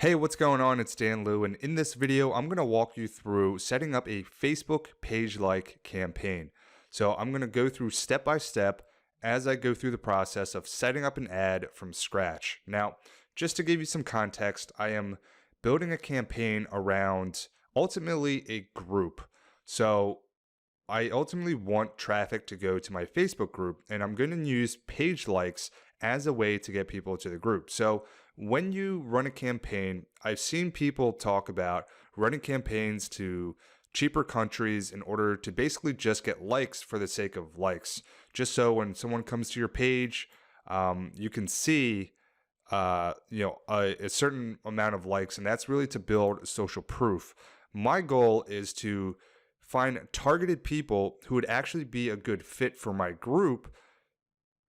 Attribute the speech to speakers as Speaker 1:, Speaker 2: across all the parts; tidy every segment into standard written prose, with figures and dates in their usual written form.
Speaker 1: Hey, what's going on? It's Dan Liu, and in this video, I'm going to walk you through setting up a Facebook page-like campaign. So I'm going to go through step by step as I go through the process of setting up an ad from scratch. Now, just to give you some context, I am building a campaign around ultimately a group. So I ultimately want traffic to go to my Facebook group, and I'm going to use page likes as a way to get people to the group. So when you run a campaign, I've seen people talk about running campaigns to cheaper countries in order to basically just get likes for the sake of likes. Just so when someone comes to your page, you can see a certain amount of likes, and that's really to build social proof. My goal is to find targeted people who would actually be a good fit for my group,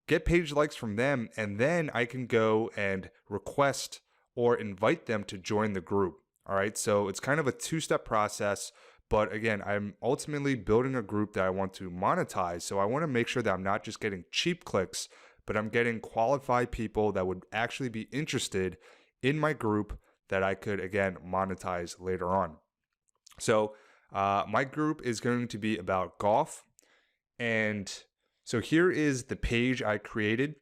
Speaker 1: get page likes from them, and then I can go and request or invite them to join the group. All right, so it's kind of a two-step process, but again, I'm ultimately building a group that I want to monetize. So I want to make sure that I'm not just getting cheap clicks, but I'm getting qualified people that would actually be interested in my group that I could, again, monetize later on. So my group is going to be about golf, and so here is the page I created,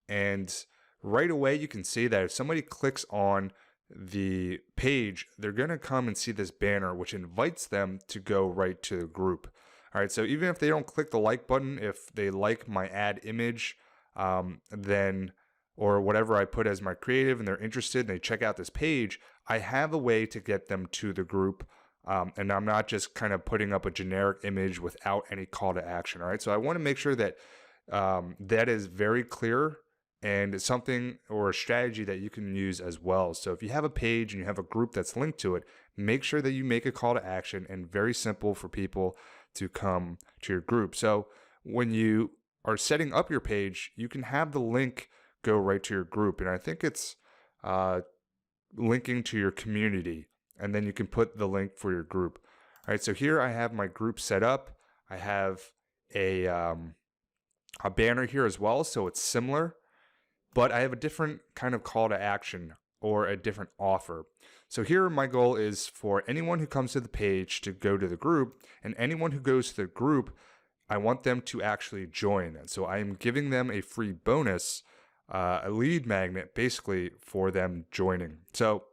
Speaker 1: and right away you can see that if somebody clicks on the page, they're going to come and see this banner, which invites them to go right to the group. All right, so even if they don't click the like button, if they like my ad image, then or whatever I put as my creative, and they're interested and they check out this page, I have a way to get them to the group. And I'm not just kind of putting up a generic image without any call to action. All right, so I want to make sure that that is very clear, and it's something or a strategy that you can use as well. So if you have a page and you have a group that's linked to it, make sure that you make a call to action and very simple for people to come to your group. So when you are setting up your page, you can have the link go right to your group, and I think it's linking to your community, and then you can put the link for your group. All right, so here I have my group set up. I have a banner here as well, so it's similar, but I have a different kind of call to action or a different offer. So here my goal is for anyone who comes to the page to go to the group, and anyone who goes to the group, I want them to actually join. And so I am giving them a free bonus, a lead magnet basically for them joining. So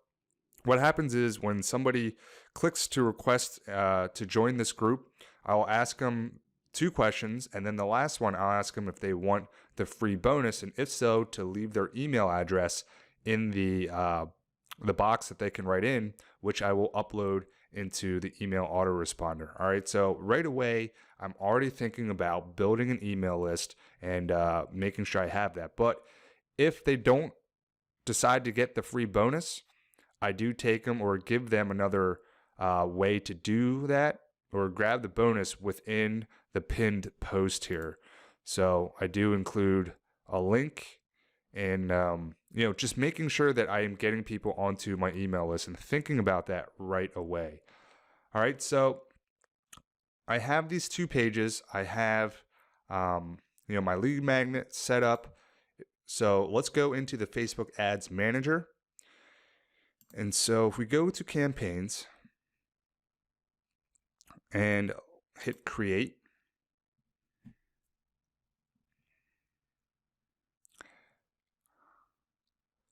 Speaker 1: what happens is when somebody clicks to request to join this group, I'll ask them 2 questions, and then the last one I'll ask them if they want the free bonus, and if so, to leave their email address in the box that they can write in, which I will upload into the email autoresponder. All right, so right away I'm already thinking about building an email list and making sure I have that. But if they don't decide to get the free bonus, I do take them or give them another way to do that, or grab the bonus within the pinned post here. So I do include a link, and just making sure that I am getting people onto my email list and thinking about that right away. All right, so I have these 2 pages. I have my lead magnet set up. So let's go into the Facebook Ads Manager. And so if we go to campaigns and hit create,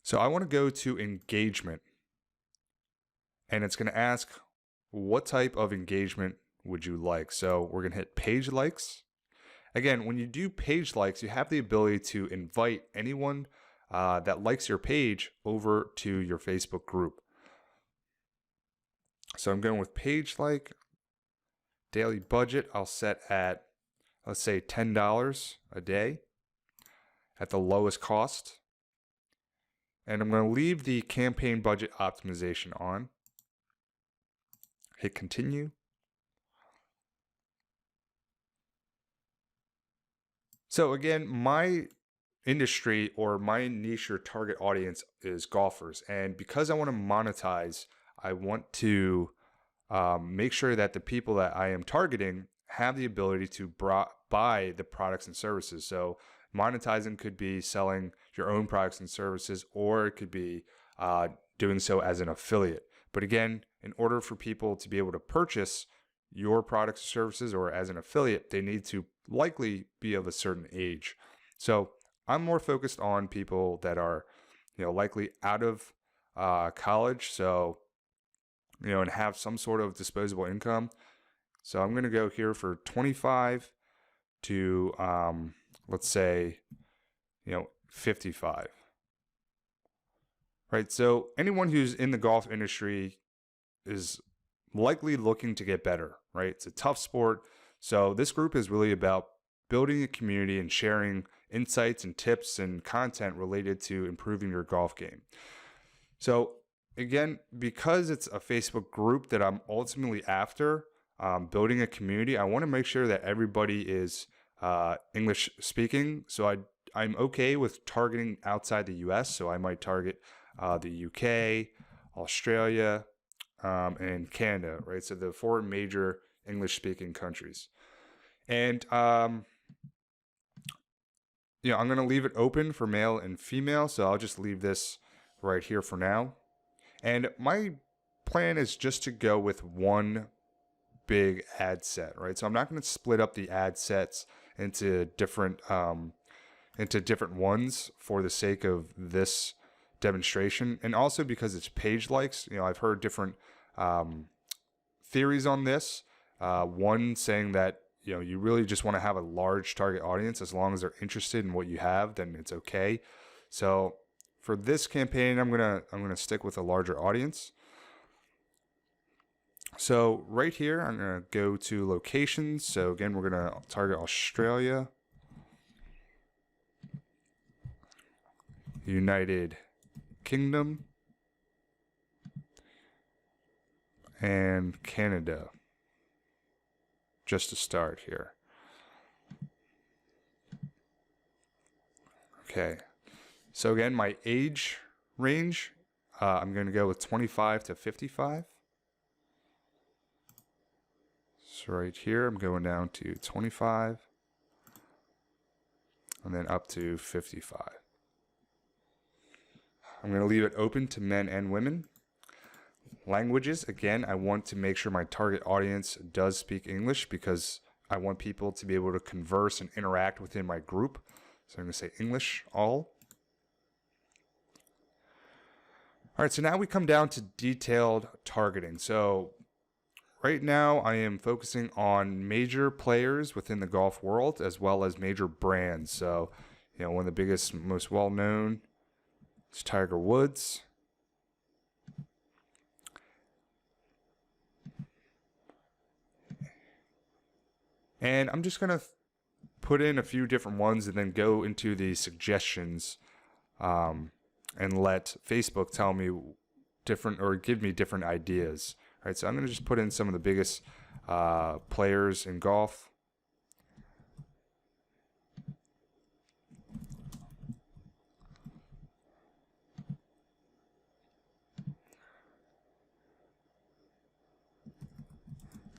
Speaker 1: so I want to go to engagement, and it's going to ask what type of engagement would you like. So we're going to hit page likes. Again, when you do page likes, you have the ability to invite anyone that likes your page over to your Facebook group. So I'm going with page like. Daily budget I'll set at, let's say, $10 a day at the lowest cost. And I'm going to leave the campaign budget optimization on. Hit continue. So again, my industry or my niche or target audience is golfers. And because I want to monetize, I want to make sure that the people that I am targeting have the ability to buy the products and services. So monetizing could be selling your own products and services, or it could be doing so as an affiliate. But again, in order for people to be able to purchase your products or services or as an affiliate, they need to likely be of a certain age. So I'm more focused on people that are, likely out of college, so, and have some sort of disposable income. So I'm going to go here for 25 to, let's say, 55. Right. So anyone who's in the golf industry is likely looking to get better, right? It's a tough sport. So this group is really about building a community and sharing insights and tips and content related to improving your golf game. So again, because it's a Facebook group that I'm ultimately after, building a community, I want to make sure that everybody is English speaking. So I'm okay with targeting outside the US. So I might target the UK, Australia, and Canada, right? So the 4 major English speaking countries. And, I'm going to leave it open for male and female. So I'll just leave this right here for now. And my plan is just to go with one big ad set, right? So I'm not going to split up the ad sets into different ones for the sake of this demonstration, and also because it's page likes. I've heard different theories on this. One saying that you really just want to have a large target audience. As long as they're interested in what you have, then it's okay. So for this campaign, I'm gonna stick with a larger audience. So right here, I'm gonna go to locations. So again, we're gonna target Australia, United Kingdom, and Canada, just to start here. Okay, so again, my age range, I'm going to go with 25 to 55. So right here, I'm going down to 25, and then up to 55. I'm going to leave it open to men and women. Languages, again, I want to make sure my target audience does speak English because I want people to be able to converse and interact within my group. So I'm going to say English, all. All right, so now we come down to detailed targeting. So right now I am focusing on major players within the golf world as well as major brands. So, one of the biggest, most well-known is Tiger Woods. And I'm just going to put in a few different ones and then go into the suggestions and let Facebook tell me different or give me different ideas. All right, so I'm going to just put in some of the biggest players in golf.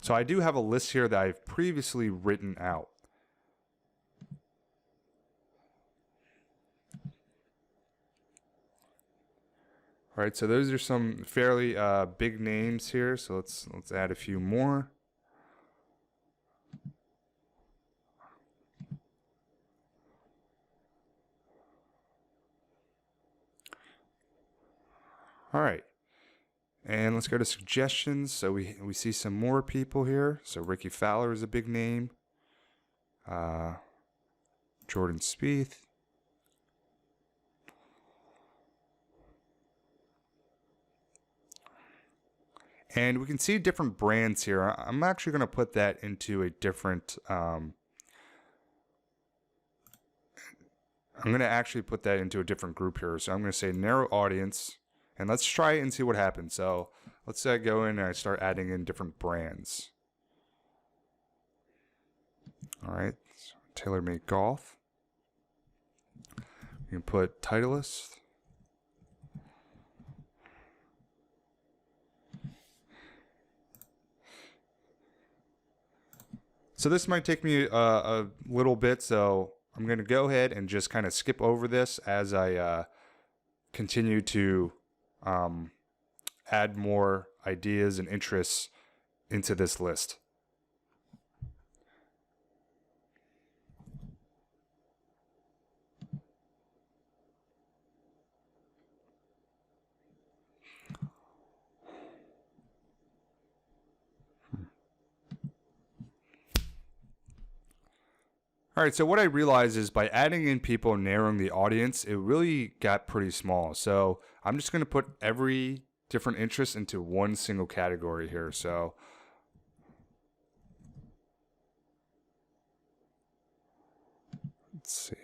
Speaker 1: So I do have a list here that I've previously written out. All right, so those are some fairly big names here. So let's add a few more. All right. And let's go to suggestions. So we see some more people here. So Ricky Fowler is a big name. Jordan Spieth. And we can see different brands here. I'm actually going to put that into a different... I'm going to actually put that into a different group here. So I'm going to say narrow audience. And let's try it and see what happens. So let's say I go in and I start adding in different brands. All right, so TaylorMade Golf. You can put Titleist. So this might take me a little bit, so I'm going to go ahead and just kind of skip over this as I continue to add more ideas and interests into this list. All right, so what I realized is by adding in people and narrowing the audience, it really got pretty small. So I'm just going to put every different interest into one single category here. So let's see.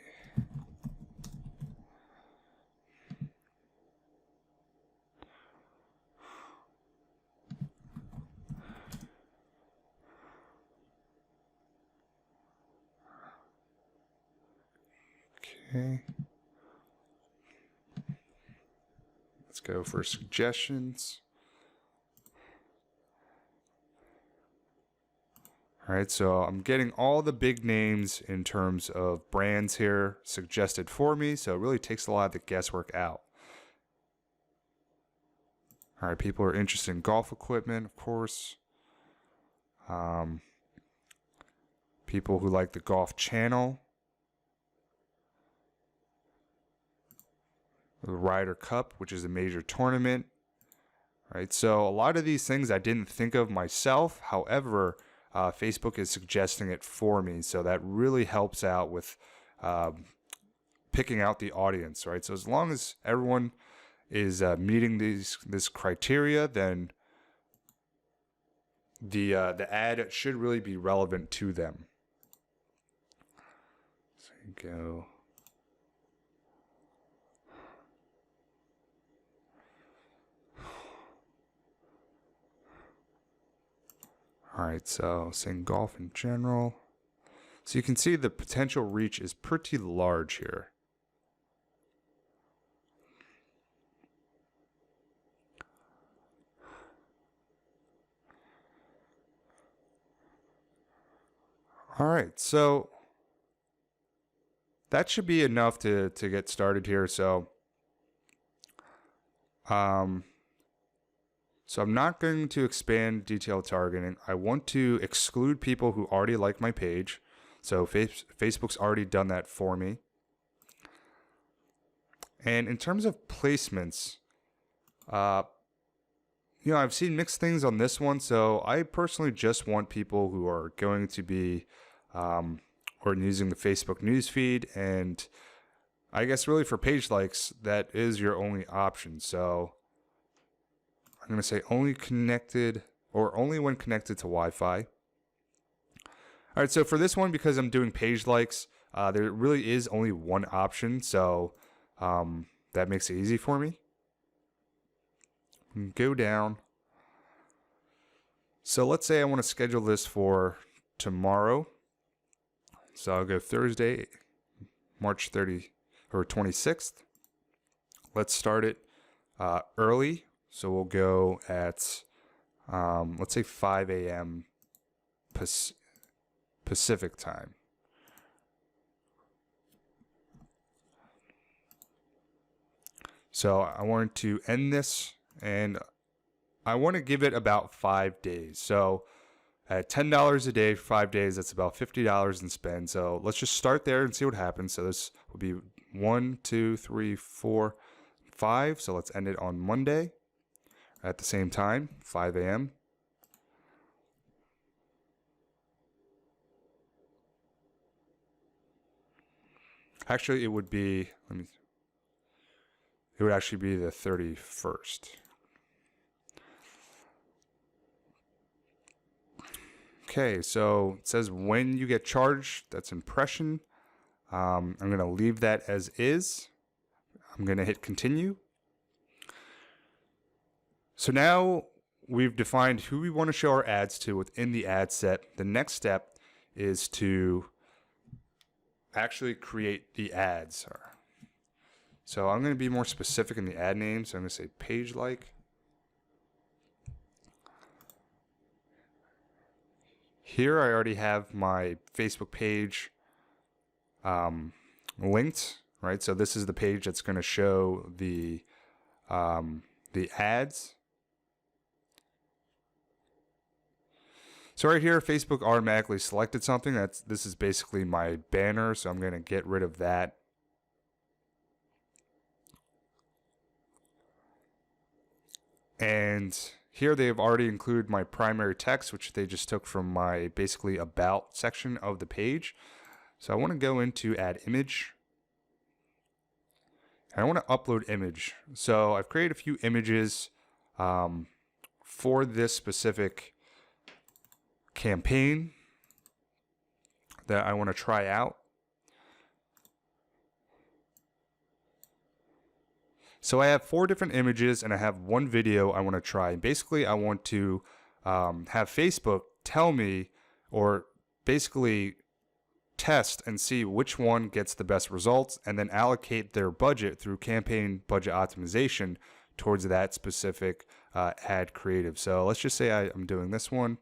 Speaker 1: Okay. Let's go for suggestions. All right, so I'm getting all the big names in terms of brands here suggested for me, so it really takes a lot of the guesswork out. All right, people are interested in golf equipment, of course. People who like the golf channel. The Ryder Cup, which is a major tournament. Right, so a lot of these things I didn't think of myself. However, Facebook is suggesting it for me, so that really helps out with picking out the audience. Right, so as long as everyone is meeting this criteria, then the ad should really be relevant to them. So you go. All right, so saying golf in general. So you can see the potential reach is pretty large here. All right, so that should be enough to get started here. So I'm not going to expand detailed targeting. I want to exclude people who already like my page. So Facebook's already done that for me. And in terms of placements, I've seen mixed things on this one. So I personally just want people who are going to be or using the Facebook newsfeed. And I guess really for page likes, that is your only option. So I'm going to say only connected or only when connected to Wi-Fi. All right, so for this one, because I'm doing page likes, there really is only one option. So that makes it easy for me. Go down. So let's say I want to schedule this for tomorrow. So I'll go Thursday, March 30 or 26th. Let's start it early. So we'll go at, let's say 5 a.m. Pacific time. So I wanted to end this, and I want to give it about 5 days. So at $10 a day for 5 days, that's about $50 in spend. So let's just start there and see what happens. So this will be 1, 2, 3, 4, 5. So let's end it on Monday at the same time, 5 a.m. Actually, it would be, it would actually be the 31st. Okay, so it says when you get charged, that's impression. I'm going to leave that as is. I'm going to hit continue. So now we've defined who we want to show our ads to within the ad set. The next step is to actually create the ads. So I'm going to be more specific in the ad name. So I'm going to say page like. Here I already have my Facebook page linked, right? So this is the page that's going to show the the ads. So right here, Facebook automatically selected something. This is basically my banner, so I'm going to get rid of that. And here they've already included my primary text, which they just took from my basically about section of the page. So I want to go into add image. And I want to upload image. So I've created a few images for this specific campaign that I want to try out. So I have 4 different images and I have 1 video I want to try. Basically, I want to have Facebook tell me, or basically test and see which one gets the best results, and then allocate their budget through campaign budget optimization towards that specific ad creative. So let's just say I'm doing this one.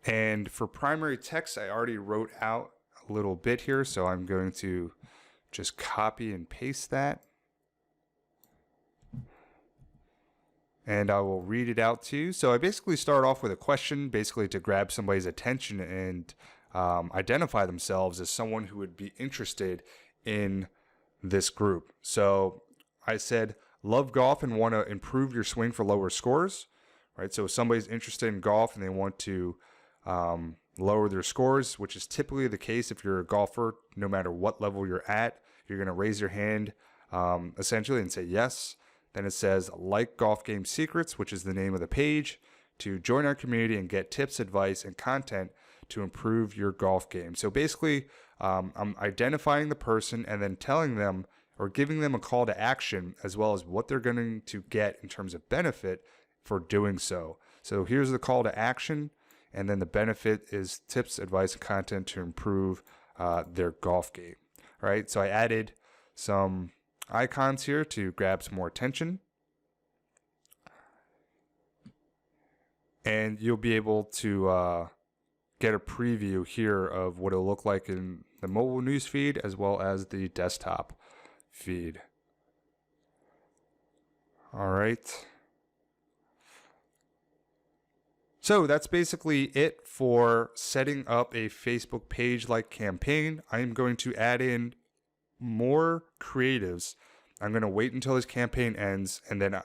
Speaker 1: And for primary text, I already wrote out a little bit here, so I'm going to just copy and paste that. And I will read it out to you. So I basically start off with a question, basically to grab somebody's attention and identify themselves as someone who would be interested in this group. So I said, love golf and want to improve your swing for lower scores, right? So if somebody's interested in golf and they want to lower their scores, which is typically the case if you're a golfer, no matter what level you're at, you're going to raise your hand essentially and say yes. Then it says like golf game secrets, which is the name of the page, to join our community and get tips, advice, and content to improve your golf game. So basically, I'm identifying the person and then telling them or giving them a call to action, as well as what they're going to get in terms of benefit for doing so. So here's the call to action, and then the benefit is tips, advice, and content to improve their golf game. All right, so I added some icons here to grab some more attention. And you'll be able to get a preview here of what it'll look like in the mobile news feed as well as the desktop feed. All right. So that's basically it for setting up a Facebook page-like campaign. I'm going to add in more creatives. I'm going to wait until this campaign ends, and then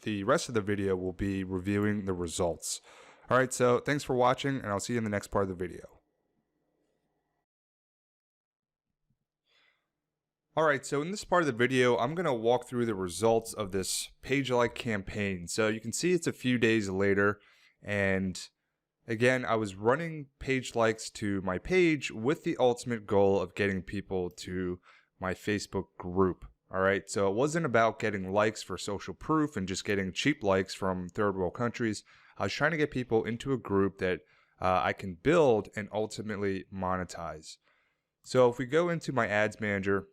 Speaker 1: the rest of the video will be reviewing the results. All right, so thanks for watching, and I'll see you in the next part of the video. All right, so in this part of the video, I'm going to walk through the results of this page-like campaign. So you can see it's a few days later, and again, I was running page likes to my page with the ultimate goal of getting people to my Facebook group. All right, so it wasn't about getting likes for social proof and just getting cheap likes from third world countries. I was trying to get people into a group that I can build and ultimately monetize. So if we go into my ads manager,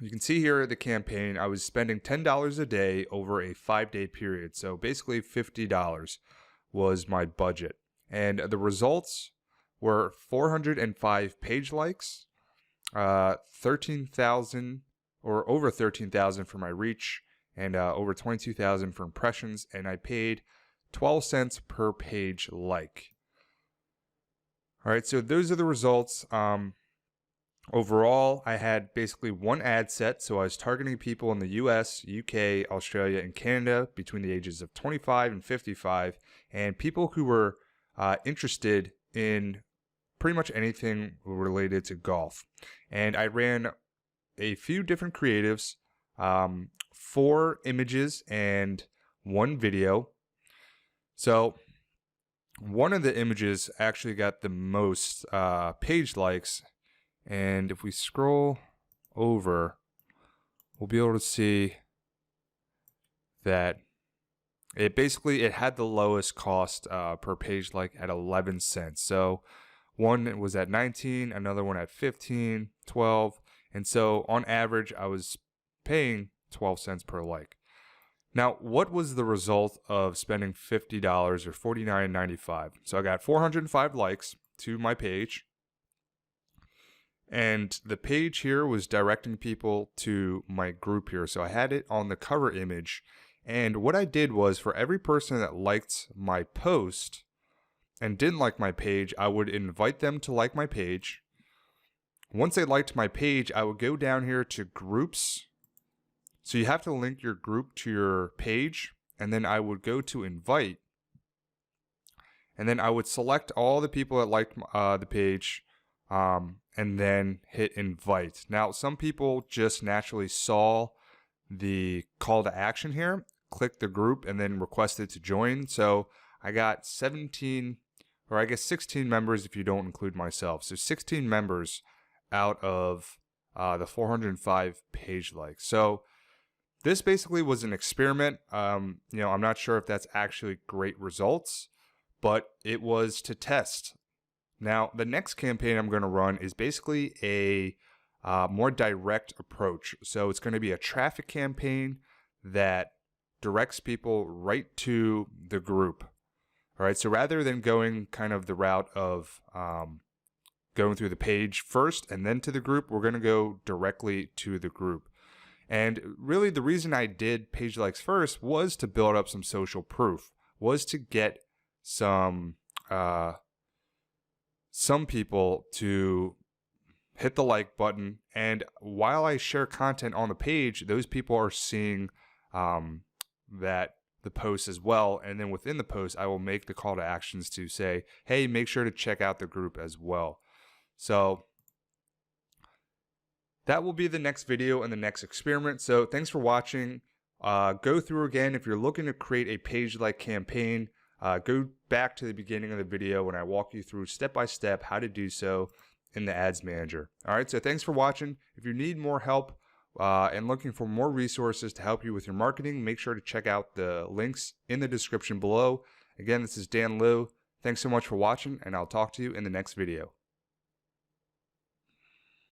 Speaker 1: you can see here the campaign. I was spending $10 a day over a 5-day period. So basically $50 was my budget. And the results were 405 page likes, 13,000 or over 13,000 for my reach, and over 22,000 for impressions. And I paid 12 cents per page like. All right, so those are the results. Overall, I had basically one ad set, so I was targeting people in the US, UK, Australia, and Canada between the ages of 25 and 55, and people who were interested in pretty much anything related to golf. And I ran a few different creatives, 4 images and 1 video. So one of the images actually got the most page likes. And if we scroll over, we'll be able to see that it had the lowest cost per page like at 11 cents. So one was at 19, another one at 15, 12. And so on average, I was paying 12 cents per like. Now, what was the result of spending $50 or $49.95? So I got 405 likes to my page. And the page here was directing people to my group here. So I had it on the cover image. And what I did was, for every person that liked my post and didn't like my page, I would invite them to like my page. Once they liked my page, I would go down here to groups. So you have to link your group to your page, and then I would go to invite. And then I would select all the people that liked the page, and then hit invite. Now, some people just naturally saw the call to action here, clicked the group, and then requested to join. So I got 16 members if you don't include myself. So 16 members out of the 405 page likes. So this basically was an experiment. I'm not sure if that's actually great results, but it was to test. Now, the next campaign I'm going to run is basically a more direct approach. So it's going to be a traffic campaign that directs people right to the group. All right, so rather than going kind of the route of going through the page first and then to the group, we're going to go directly to the group. And really the reason I did page likes first was to build up some social proof, was to get some people to hit the like button. And while I share content on the page, those people are seeing that the post as well. And then within the post, I will make the call to actions to say, hey, make sure to check out the group as well. So that will be the next video and the next experiment. So thanks for watching. Go through again. If you're looking to create a page like campaign, go back to the beginning of the video when I walk you through step by step how to do so in the Ads Manager. All right, so thanks for watching. If you need more help and looking for more resources to help you with your marketing, make sure to check out the links in the description below. Again, this is Dan Liu. Thanks so much for watching, and I'll talk to you in the next video.